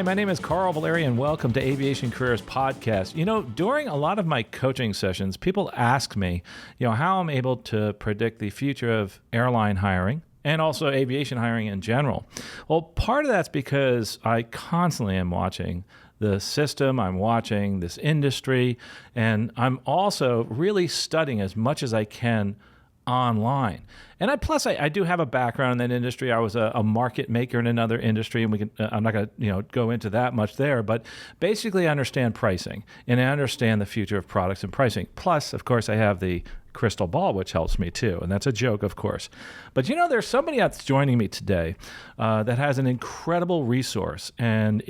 my name is Carl Valeri, and welcome to Aviation Careers Podcast. You know, during a lot of my coaching sessions, people ask me, how I'm able to predict the future of airline hiring and also aviation hiring in general. Well, part of that's because I constantly am watching the system, I'm watching this industry, and I'm also really studying as much as I can online. And I do have a background in that industry. I was a market maker in another industry, and I'm not going to go into that much there, but basically I understand pricing and I understand the future of products and pricing. Plus, of course, I have the crystal ball, which helps me too, and that's a joke, of course. But there's somebody that's joining me today that has an incredible resource, and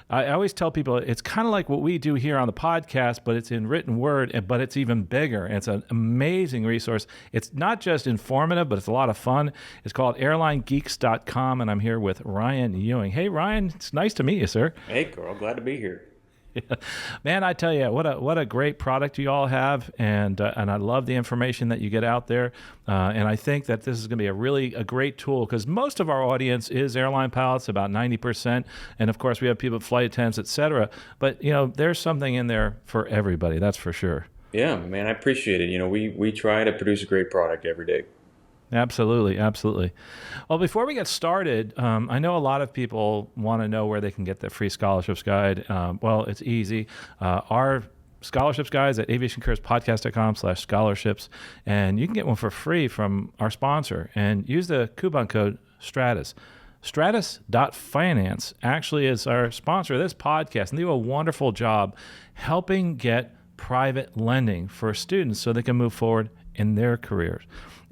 I always tell people it's kind of like what we do here on the podcast, but it's in written word, but it's even bigger. It's an amazing resource. It's not just informative, but it's a lot of fun. It's called airlinegeeks.com, and I'm here with Ryan Ewing. Hey, Ryan, it's nice to meet you, sir. Hey, Carl, glad to be here. Yeah. Man, I tell you, what a great product you all have, and I love the information that you get out there, and I think that this is going to be a great tool, because most of our audience is airline pilots, about 90%, and of course we have people, flight attendants, etc. But there's something in there for everybody, that's for sure. Yeah, man, I appreciate it. We try to produce a great product every day. Absolutely, absolutely. Well, before we get started, I know a lot of people want to know where they can get the free scholarships guide. Well, it's easy. Our scholarships guide is at aviationcareerspodcast.com/scholarships, and you can get one for free from our sponsor, and use the coupon code STRATUS. Stratus.finance actually is our sponsor of this podcast, and they do a wonderful job helping get private lending for students so they can move forward in their careers.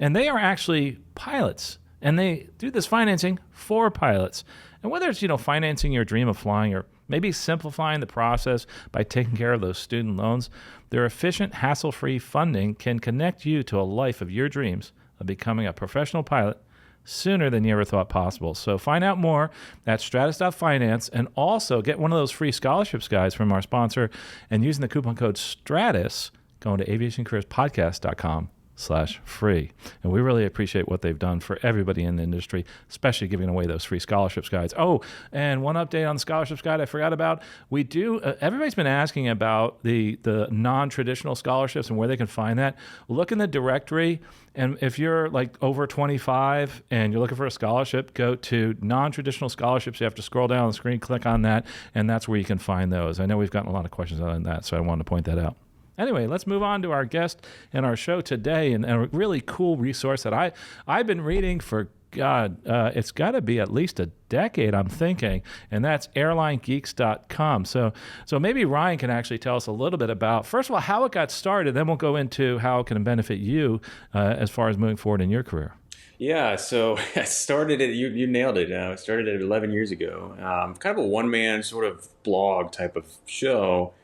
And they are actually pilots, and they do this financing for pilots. And whether it's, financing your dream of flying, or maybe simplifying the process by taking care of those student loans, their efficient, hassle-free funding can connect you to a life of your dreams of becoming a professional pilot sooner than you ever thought possible. So find out more at stratus.finance, and also get one of those free scholarships guides from our sponsor, and using the coupon code STRATUS, going to aviationcareerspodcast.com/free. And we really appreciate what they've done for everybody in the industry, especially giving away those free scholarships guides. Oh, and one update on the scholarships guide I forgot about. We do, everybody's been asking about the non-traditional scholarships and where they can find that. Look in the directory, and if you're like over 25 and you're looking for a scholarship, go to non-traditional scholarships. You have to scroll down the screen, click on that, and that's where you can find those. I know we've gotten a lot of questions on that, so I wanted to point that out. Anyway, let's move on to our guest and our show today, and a really cool resource that I've been reading for, it's got to be at least a decade, I'm thinking, and that's airlinegeeks.com. So maybe Ryan can actually tell us a little bit about, first of all, how it got started, then we'll go into how it can benefit you as far as moving forward in your career. Yeah, so I started it, you nailed it. I started it 11 years ago. Kind of a one-man sort of blog type of show.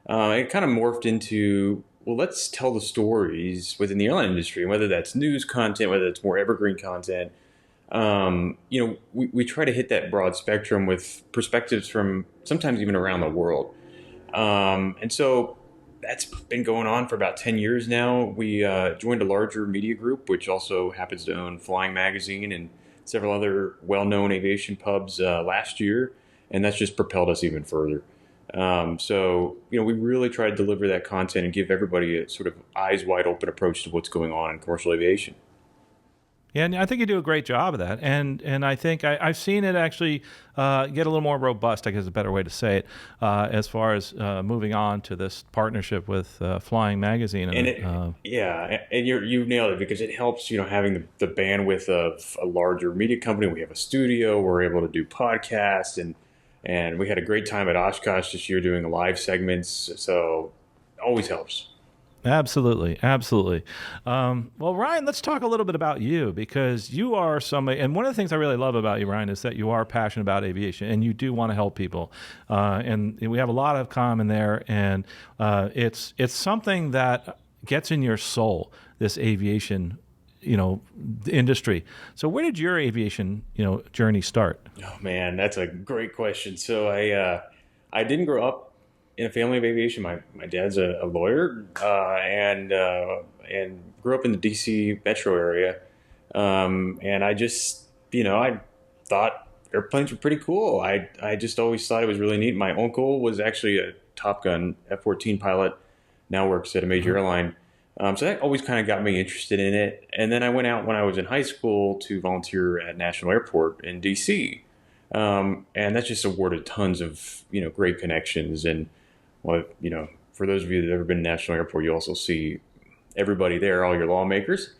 It kind of morphed into, well, let's tell the stories within the airline industry, whether that's news content, whether it's more evergreen content. We try to hit that broad spectrum with perspectives from sometimes even around the world. And so that's been going on for about 10 years now. We joined a larger media group, which also happens to own Flying Magazine and several other well-known aviation pubs last year, and that's just propelled us even further. We really try to deliver that content and give everybody a sort of eyes wide open approach to what's going on in commercial aviation. Yeah, and I think you do a great job of that. And I think I've seen it actually get a little more robust, I guess is a better way to say it, as far as moving on to this partnership with Flying Magazine. And you nailed it, because it helps, having the bandwidth of a larger media company. We have a studio, we're able to do podcasts, and we had a great time at Oshkosh this year doing live segments. So always helps. Absolutely. Absolutely. Well, Ryan, let's talk a little bit about you, because you are somebody, and one of the things I really love about you, Ryan, is that you are passionate about aviation and you do want to help people. And we have a lot of common there, and it's something that gets in your soul, this aviation industry. So where did your aviation, journey start? Oh man, that's a great question. So I didn't grow up in a family of aviation. My dad's a lawyer, and grew up in the DC metro area. And I just, I thought airplanes were pretty cool. I just always thought it was really neat. My uncle was actually a Top Gun F-14 pilot, now works at a major airline. So that always kind of got me interested in it. And then I went out when I was in high school to volunteer at National Airport in DC. And that just awarded tons of, great connections. And, well, for those of you that have ever been to National Airport, you also see everybody there, all your lawmakers.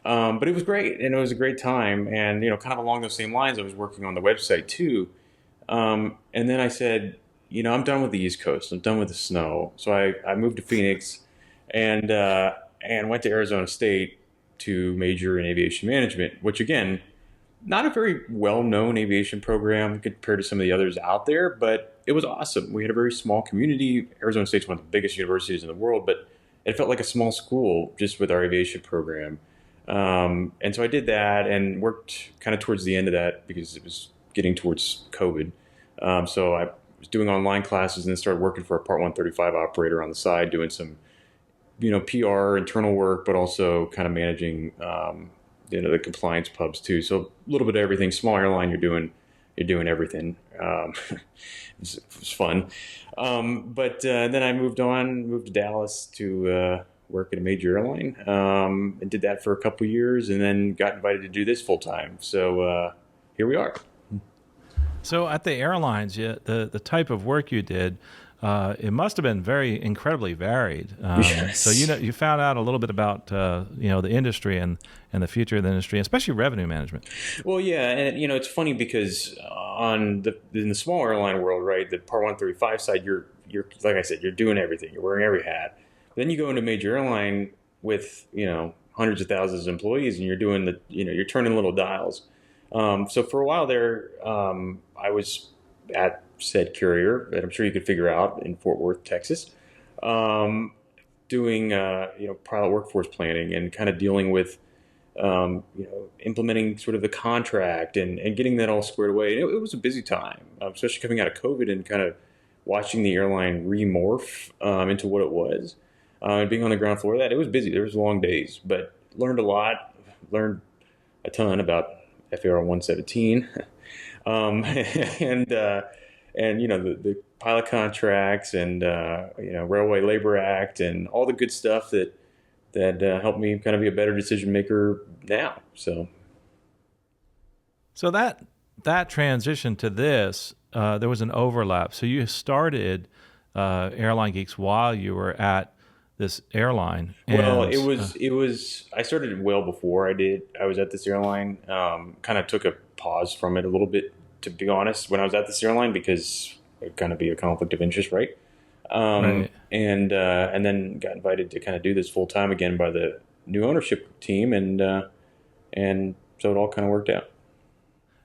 But it was great, and it was a great time. And, kind of along those same lines, I was working on the website too. And then I said, I'm done with the East Coast. I'm done with the snow. So I moved to Phoenix and went to Arizona State to major in aviation management, which, again, not a very well-known aviation program compared to some of the others out there, but it was awesome. We had a very small community. Arizona State's one of the biggest universities in the world, but it felt like a small school just with our aviation program. And so I did that and worked kind of towards the end of that because it was getting towards COVID. So I was doing online classes and then started working for a Part 135 operator on the side, doing some, PR, internal work, but also kind of managing, the compliance pubs too. So a little bit of everything. Small airline, you're doing everything. It was fun. But then I moved to Dallas to work at a major airline, and did that for a couple of years, and then got invited to do this full time. So here we are. So at the airlines, the type of work you did, it must have been very incredibly varied. Yes. So you found out a little bit about the industry and the future of the industry, especially revenue management. Well, yeah, and it's funny because in the small airline world, right, the Part 135 side, you're like I said, you're doing everything. You're wearing every hat. Then you go into major airline with hundreds of thousands of employees, and you're doing you're turning little dials. So for a while there, I was at said carrier that I'm sure you could figure out in Fort Worth, Texas, doing pilot workforce planning and kind of dealing with implementing sort of the contract and getting that all squared away. And it was a busy time, especially coming out of COVID and kind of watching the airline remorph into what it was. And being on the ground floor of that, it was busy. There was long days, but learned a lot. Learned a ton about FAR 117, and the pilot contracts and Railway Labor Act and all the good stuff that helped me kind of be a better decision maker now. So that transition to this, there was an overlap. So you started Airline Geeks while you were at this airline. Well, it was. I started well before I did. I was at this airline. Kind of took a pause from it a little bit, to be honest, when I was at this airline because it kind of be a conflict of interest, right? Right. And then got invited to kind of do this full time again by the new ownership team, and so it all kind of worked out.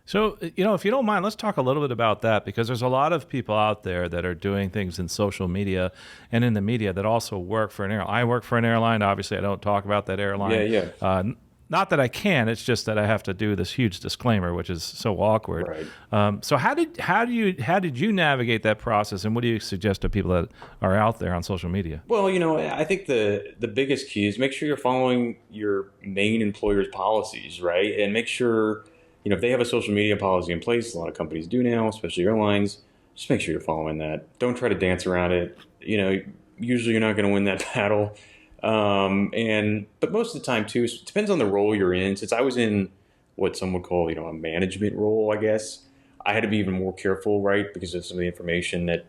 So, if you don't mind, let's talk a little bit about that, because there's a lot of people out there that are doing things in social media and in the media that also work for an airline. I work for an airline. Obviously, I don't talk about that airline. Yeah. Not that I can. It's just that I have to do this huge disclaimer, which is so awkward. Right. So how did you navigate that process, and what do you suggest to people that are out there on social media? Well, I think the biggest key is make sure you're following your main employer's policies, right? And make sure, if they have a social media policy in place, a lot of companies do now, especially airlines, just make sure you're following that. Don't try to dance around it. Usually you're not going to win that battle. But most of the time too, it depends on the role you're in. Since I was in what some would call, a management role, I guess, I had to be even more careful, right? Because of some of the information that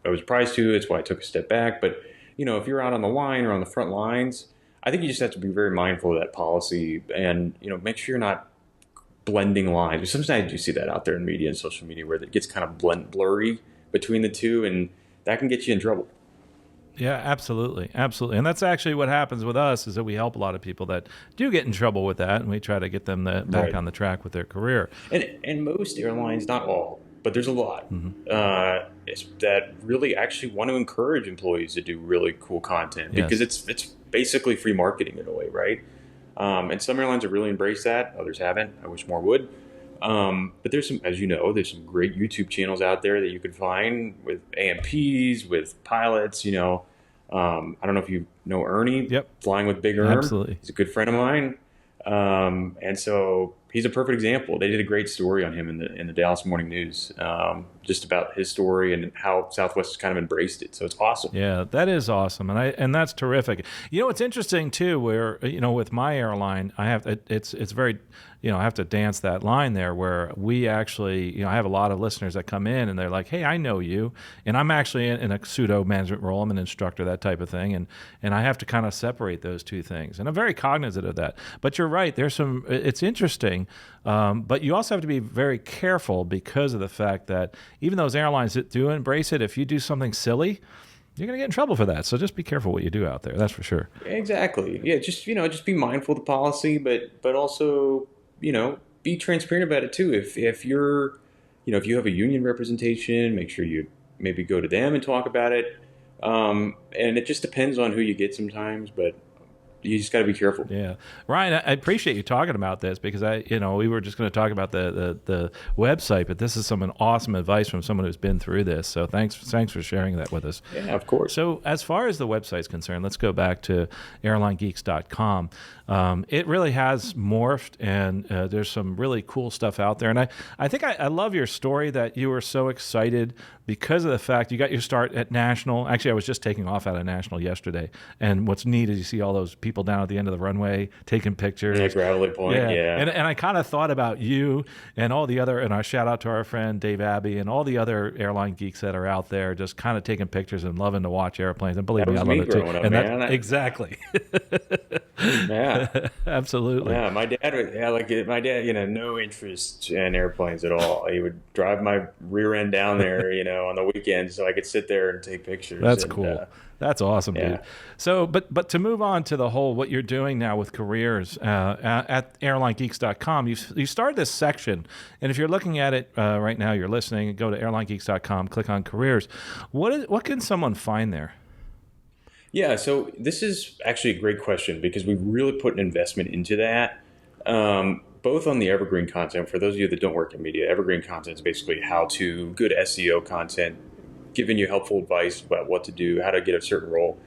I was apprised to. It's why I took a step back. But, if you're out on the line or on the front lines, I think you just have to be very mindful of that policy and, make sure you're not blending lines. Sometimes you see that out there in media and social media where it gets kind of blurry between the two, and that can get you in trouble. Yeah, absolutely. And that's actually what happens with us, is that we help a lot of people that do get in trouble with that, and we try to get them back Right. on the track with their career. And most airlines, not all, but there's a lot that really actually want to encourage employees to do really cool content because it's basically free marketing in a way, right? And some airlines have really embraced that. Others haven't. I wish more would. But there's some, as there's some great YouTube channels out there that you can find with AMPs, with pilots, I don't know if you know Ernie, Yep. Flying with Big Erm. Absolutely. He's a good friend of mine. And so he's a perfect example. They did a great story on him in the Dallas Morning News, just about his story and how Southwest has kind of embraced it. So it's awesome. Yeah, that is awesome, and that's terrific. It's interesting too, where with my airline, I have it's very I have to dance that line there where we actually I have a lot of listeners that come in and they're like, hey, I know you, and I'm actually in a pseudo management role. I'm an instructor, that type of thing, and I have to kind of separate those two things, and I'm very cognizant of that. But you're right, it's interesting, but you also have to be very careful because of the fact that even those airlines that do embrace it, if you do something silly, you're going to get in trouble for that. So just be careful what you do out there. That's for sure. Exactly. Yeah. Just be mindful of the policy, but also, be transparent about it too. If you're, if you have a union representation, make sure you maybe go to them and talk about it. And it just depends on who you get sometimes, but you just got to be careful. Yeah, Ryan, I appreciate you talking about this because we were just going to talk about the website, but this is some awesome advice from someone who's been through this. So thanks for sharing that with us. Yeah, of course. So as far as the website's concerned, let's go back to airlinegeeks.com. It really has morphed, and there's some really cool stuff out there. And I think I love your story that you were so excited because of the fact you got your start at National. Actually, I was just taking off out of National yesterday, and what's neat is you see all those people down at the end of the runway taking pictures. Yeah, Gravelly Point, yeah. And I kind of thought about you and all the other, and I shout out to our friend Dave Abbey and all the other airline geeks that are out there just kind of taking pictures and loving to watch airplanes. And believe me, I love it too. Exactly. Yeah. Absolutely. Yeah, my dad, no interest in airplanes at all. He would drive my rear end down there, on the weekends so I could sit there and take pictures. That's cool. That's awesome, dude. So, but to move on to the whole, what you're doing now with careers at airlinegeeks.com, you started this section, and if you're looking at it right now, you're listening, go to airlinegeeks.com, click on careers. What can someone find there? Yeah, so this is actually a great question because we really put an investment into that, both on the Evergreen Content. For those of you that don't work in media, Evergreen Content is basically good SEO content, giving you helpful advice about what to do, how to get a certain role.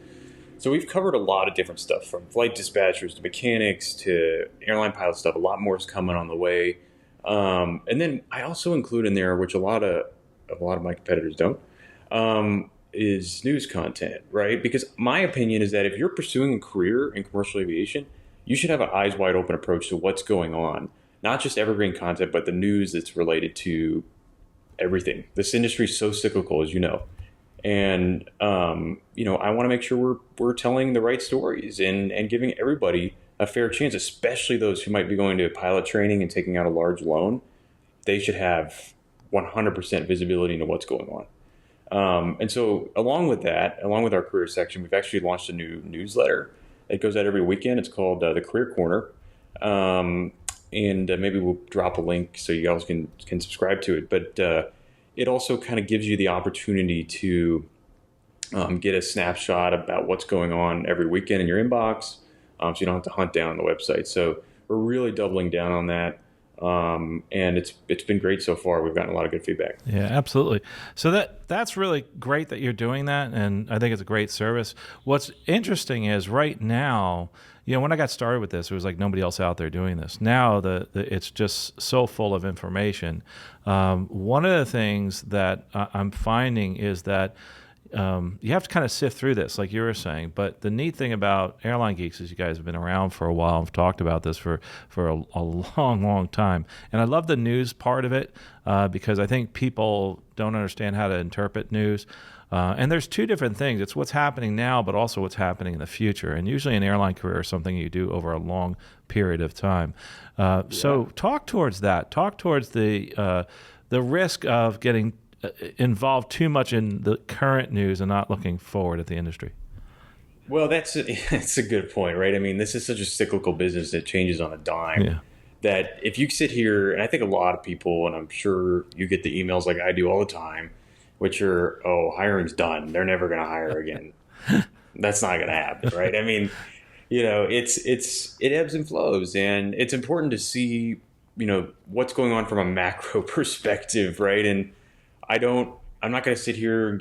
So we've covered a lot of different stuff, from flight dispatchers to mechanics to airline pilot stuff. A lot more is coming on the way. And then I also include in there, which a lot of my competitors don't, is news content, right? Because my opinion is that if you're pursuing a career in commercial aviation, you should have an eyes wide open approach to what's going on, not just Evergreen Content, but the news that's related to everything. This industry is so cyclical, as you know. And, I want to make sure we're telling the right stories and giving everybody a fair chance, especially those who might be going to pilot training and taking out a large loan. They should have 100% visibility into what's going on. And so along with our career section, we've actually launched a new newsletter. It goes out every weekend. It's called the Career Corner. And maybe we'll drop a link so you guys can subscribe to it. But it also kind of gives you the opportunity to get a snapshot about what's going on every weekend in your inbox, so you don't have to hunt down the website. So we're really doubling down on that. And it's been great so far. We've gotten a lot of good feedback. Yeah, absolutely. So that's really great that you're doing that, and I think it's a great service. What's interesting is right now, when I got started with this, it was like nobody else out there doing this. Now it's just so full of information. One of the things that I'm finding is that you have to kind of sift through this, like you were saying. But the neat thing about Airline Geeks is you guys have been around for a while. I've talked about this for a long, long time. And I love the news part of it because I think people don't understand how to interpret news. And there's two different things. It's what's happening now, but also what's happening in the future. And usually an airline career is something you do over a long period of time. So talk towards that. Talk towards the risk of getting involved too much in the current news and not looking forward at the industry. Well, that's a good point, right? I mean, this is such a cyclical business that changes on a dime. That if you sit here, and I think a lot of people, and I'm sure you get the emails like I do all the time, which are, hiring's done. They're never going to hire again. That's not going to happen, right? I mean, it ebbs and flows, and it's important to see, what's going on from a macro perspective, right? And I'm not going to sit here and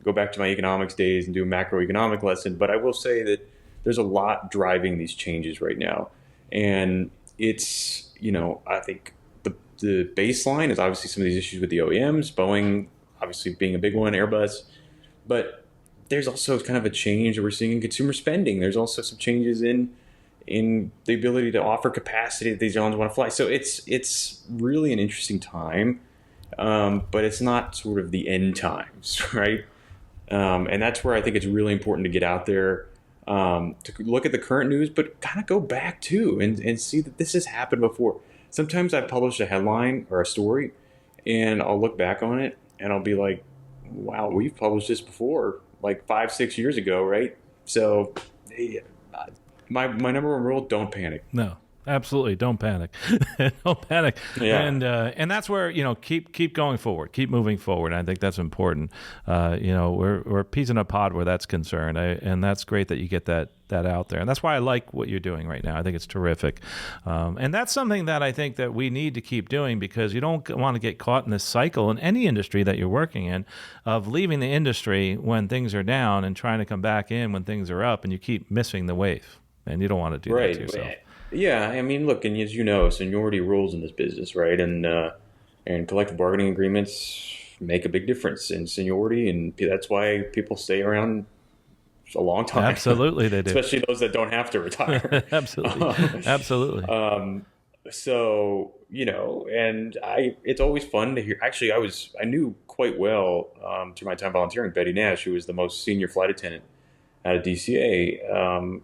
go back to my economics days and do a macroeconomic lesson, but I will say that there's a lot driving these changes right now. And it's, I think the baseline is obviously some of these issues with the OEMs, Boeing obviously being a big one, Airbus, but there's also kind of a change that we're seeing in consumer spending. There's also some changes in the ability to offer capacity that these airlines want to fly. So it's really an interesting time, but it's not sort of the end times, right? And that's where I think it's really important to get out there, to look at the current news, but kind of go back too and see that this has happened before. Sometimes I publish a headline or a story, and I'll look back on it and I'll be like, wow, we've published this before, like 5-6 years ago, right? So my number one rule: don't panic. No, absolutely, don't panic. Don't panic. Yeah. And that's where, keep going forward, keep moving forward. I think that's important. We're peas in a pod where that's concerned, and that's great that you get that out there. And that's why I like what you're doing right now. I think it's terrific. And that's something that I think that we need to keep doing, because you don't want to get caught in this cycle in any industry that you're working in of leaving the industry when things are down and trying to come back in when things are up, and you keep missing the wave. And you don't want to do that to yourself. Yeah, I mean, look, and as you know, seniority rules in this business, right? And collective bargaining agreements make a big difference in seniority, and that's why people stay around a long time. Absolutely, they do. Especially those that don't have to retire. Absolutely. So, and it's always fun to hear. Actually, I knew quite well through my time volunteering Betty Nash, who was the most senior flight attendant out of DCA.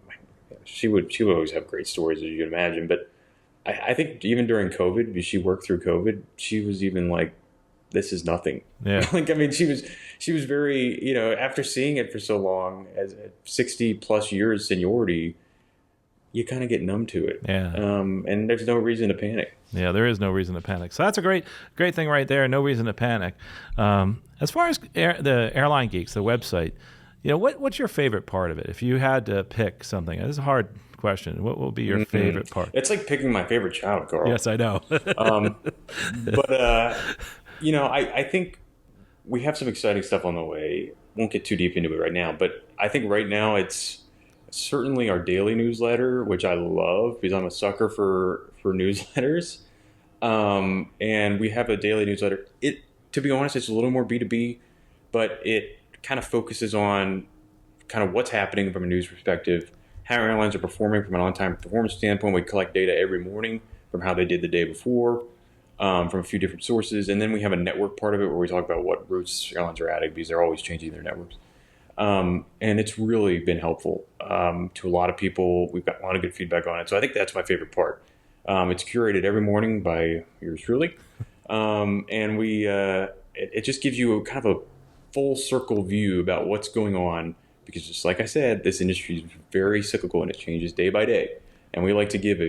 She would always have great stories, as you can imagine. But I think even during COVID, because she worked through COVID, she was even like, this is nothing. Yeah. She was very, after seeing it for so long, as 60 plus years seniority, you kind of get numb to it. Yeah. And there's no reason to panic. Yeah, there is no reason to panic. So that's a great thing right there. No reason to panic. As far as the Airline Geeks, the website, what's your favorite part of it? If you had to pick something, this is a hard question. What will be your favorite part? It's like picking my favorite child, Carl. Yes, I know. I think we have some exciting stuff on the way. Won't get too deep into it right now, but I think right now it's certainly our daily newsletter, which I love because I'm a sucker for newsletters. And we have a daily newsletter. To be honest, it's a little more B2B, but it kind of focuses on kind of what's happening from a news perspective, how airlines are performing from an on-time performance standpoint. We collect data every morning from how they did the day before, from a few different sources. And then we have a network part of it where we talk about what routes airlines are adding, because they're always changing their networks. And it's really been helpful to a lot of people. We've got a lot of good feedback on it. So I think that's my favorite part. It's curated every morning by yours truly. And it just gives you kind of a full circle view about what's going on, because just like I said, this industry is very cyclical and it changes day by day. And we like to give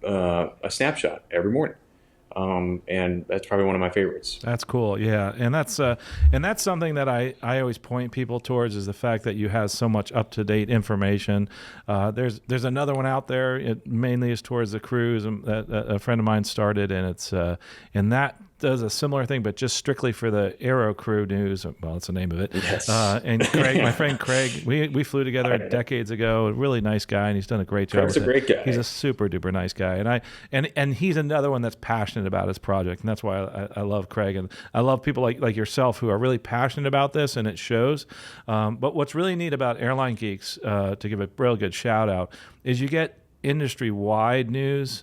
a snapshot every morning. And that's probably one of my favorites. That's cool. Yeah. And that's something that I always point people towards, is the fact that you have so much up-to-date information. There's another one out there. It mainly is towards the crews that a friend of mine started, and it's, and that does a similar thing, but just strictly for the aero crew news. Well, that's the name of it. Yes. And Craig, my friend Craig, we flew together decades ago. A really nice guy, and he's done a great job. Craig's a great guy. He's a super duper nice guy, and he's another one that's passionate about his project, and that's why I love Craig, and I love people like yourself who are really passionate about this, and it shows. But what's really neat about Airline Geeks, to give a real good shout out, is you get industry-wide news.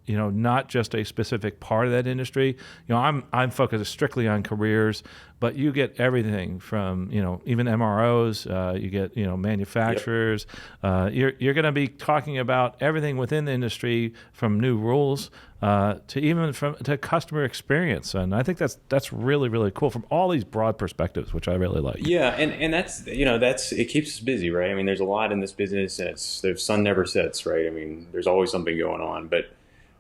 Not just a specific part of that industry. I'm focused strictly on careers, but you get everything from, even MROs, you get, manufacturers. Yep. You're going to be talking about everything within the industry, from new rules to customer experience. And I think that's really, really cool from all these broad perspectives, which I really like. Yeah. And that's it keeps us busy, right? I mean, there's a lot in this business, and the sun never sets, right? I mean, there's always something going on, but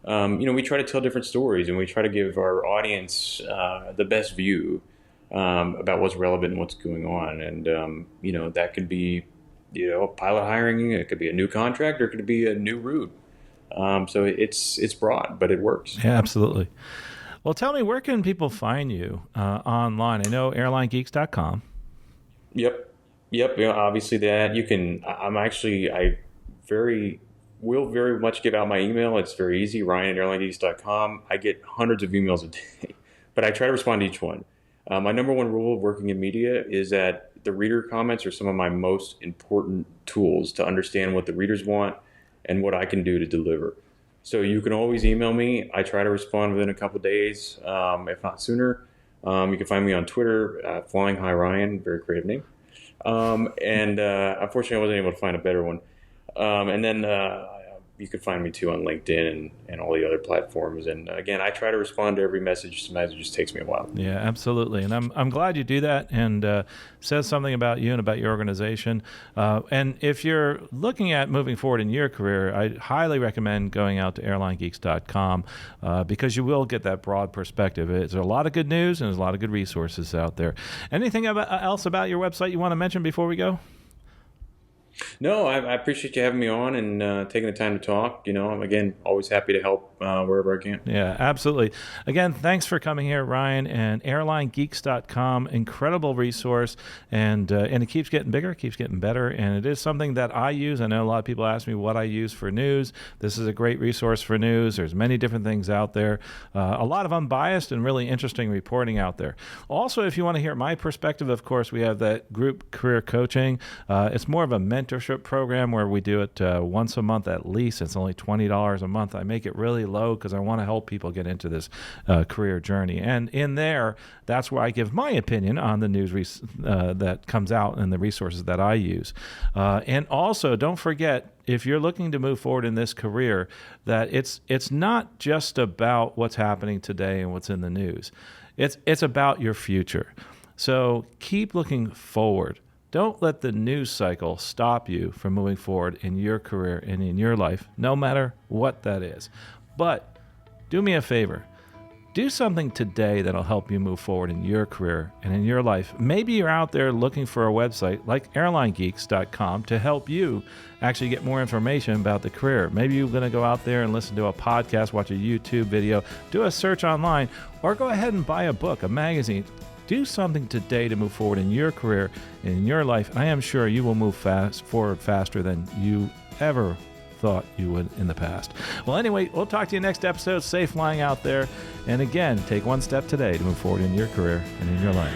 we try to tell different stories, and we try to give our audience the best view about what's relevant and what's going on. And, that could be, pilot hiring, it could be a new contract, or it could be a new route. So it's broad, but it works. Yeah, absolutely. Well, tell me, where can people find you online? I know airlinegeeks.com. Yep. Obviously that you can, I very will very much give out my email. It's very easy, ryan@airlinegeeks.com. I get hundreds of emails a day, but I try to respond to each one. My number one rule of working in media is that the reader comments are some of my most important tools to understand what the readers want and what I can do to deliver. So you can always email me. I try to respond within a couple of days, if not sooner. You can find me on Twitter, Flying High Ryan, very creative name. Unfortunately, I wasn't able to find a better one. And then you can find me too on LinkedIn and all the other platforms. And again, I try to respond to every message. Sometimes it just takes me a while. Yeah, absolutely. And I'm glad you do that, and says something about you and about your organization. And if you're looking at moving forward in your career, I highly recommend going out to airlinegeeks.com because you will get that broad perspective. There's a lot of good news and there's a lot of good resources out there. Anything else about your website you want to mention before we go? No, I appreciate you having me on and taking the time to talk. I'm, again, always happy to help wherever I can. Yeah, absolutely. Again, thanks for coming here, Ryan, and airlinegeeks.com, incredible resource, and it keeps getting bigger, keeps getting better, and it is something that I use. I know a lot of people ask me what I use for news. This is a great resource for news. There's many different things out there, a lot of unbiased and really interesting reporting out there. Also, if you want to hear my perspective, of course, we have that group career coaching. It's more of a mentorship program where we do it once a month at least. It's only $20 a month. I make it really low because I want to help people get into this career journey. And in there, that's where I give my opinion on the news that comes out and the resources that I use. And also, don't forget, if you're looking to move forward in this career, that it's not just about what's happening today and what's in the news. It's about your future. So keep looking forward. Don't let the news cycle stop you from moving forward in your career and in your life, no matter what that is. But do me a favor. Do something today that'll help you move forward in your career and in your life. Maybe you're out there looking for a website like airlinegeeks.com to help you actually get more information about the career. Maybe you're going to go out there and listen to a podcast, watch a YouTube video, do a search online, or go ahead and buy a book, a magazine. Do something today to move forward in your career and in your life. I am sure you will move forward faster than you ever thought you would in the past. Well, anyway, we'll talk to you next episode. Safe flying out there. And again, take one step today to move forward in your career and in your life.